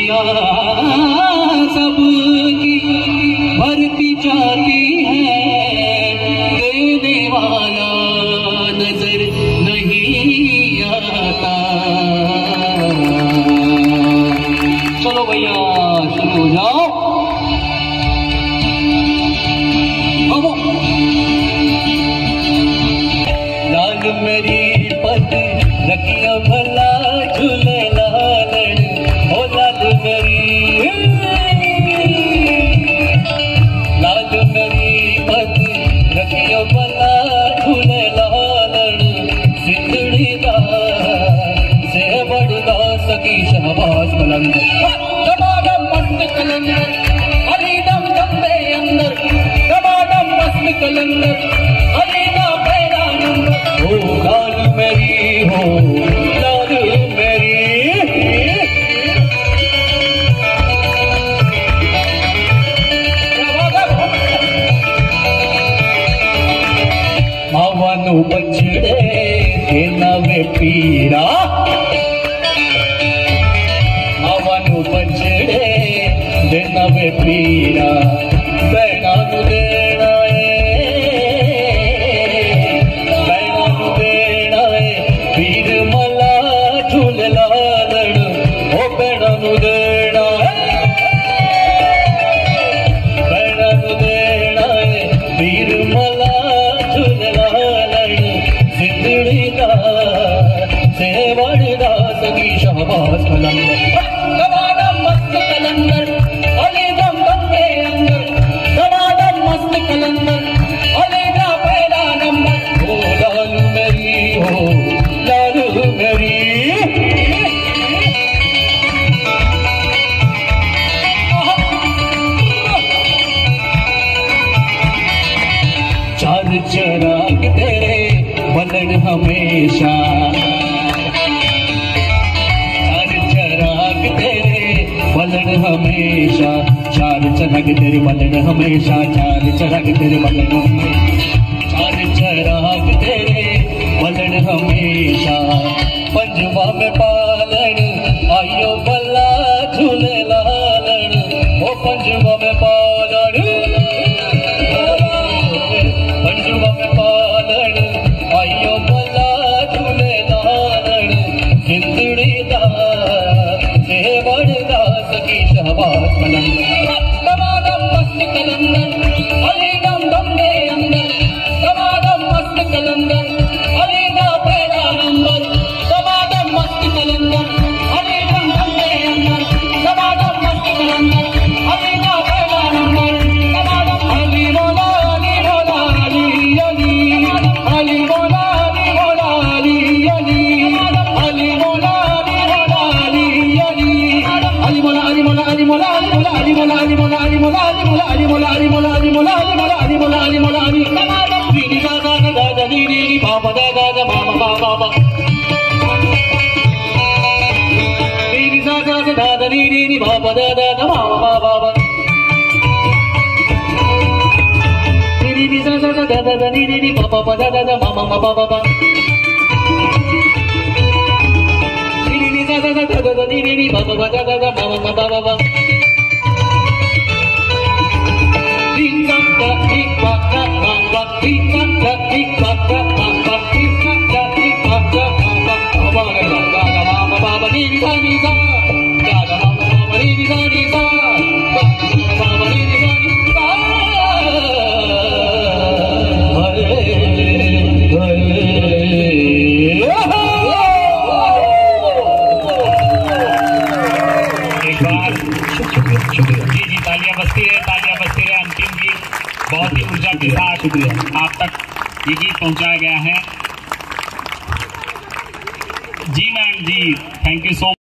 झोलियां सबकी भरती जाती है, देने वाला नजर नहीं आता। चलो भैया शुरू हो जाओ। लाल मेरी पत रखिया भला झूले लालन, ओ लाल मेरी, लाल मेरी पत रखिया भला झूले लालन, सिंदड़ी दा से बड़दा सकी शहबाज बुलंद, दमादम मस्त कलंदर अली दम दम दे अंदर, दमादम मस्त कलंदर अली दा पैरा नंबर। ओ लाल मेरी हो लाल मेरी, मावानु बछड़े के नवे पीरा, मावानु बछड़े दे नवे पीरा, बैना नु देना पीर मला झूल लालन, ओ बैना नु देना, बैना नु देना पीर मला झूल लालन, सिंदड़ी दा से बड़दा सकी शहबाज बुलंद, दमादम मस्त कलंदर अली दम दम दे अंदर, दमादम मस्त कलंदर अली दा पैदा नंबर। ओ लाल मेरी हो लाल मेरी, चार चराग तेरे बलन हमेशा, चार चराग तेरे बलन हमेशा, चार चराग तेरे बलन हमेशा, चार चराग तेरे बलन हमेशा, चार चराग तेरे बलन हमेशा, पंजवा में पालन आयो बल्ला झूले लालन, ओ पंजवा में पालन, पंजवा में पालन आयो बल्ला झूले लालन, सिंदड़ी दा से बड़दा सकी शहबाज बुलंद, दमादम मस्त कलंदर अली दम दम दे अंदर, दमादम मस्त कलंदर अली दा पैदा नंबर, दमादम मस्त कलंदर अली दम दम दे अंदर, दमादम मस्त कलंदर अली दा पैदा नंबर, दमादम अली मौला अली मौला अली अली अली मौला अली मौला अली अली अली मौला अली मौला अली अली अली मौला अली मौला अली मौला अली मौला अली मौला अली मौला अली मौला अली मौला अली मौला अली मौला अली मौला अली मौला अली मौला अली मौला अली दमादम नी दा दा दा दा नी नी बाबा दा दा दा मामा बाबा बाबा, नी दा दा दा दा नी नी बाबा दा दा दा मामा बाबा बाबा, नी नी दा दा दा दा दा नी नी बाबा दा दा दा मामा बाबा बाबा, नी नी दा दा दा दा नी नी बाबा दा दा दा मामा बाबा बाबा, बहुत ही ऊर्जा के साथ आप तक ये गीत पहुंचाया गया है। जी मैम जी, थैंक यू सो मच।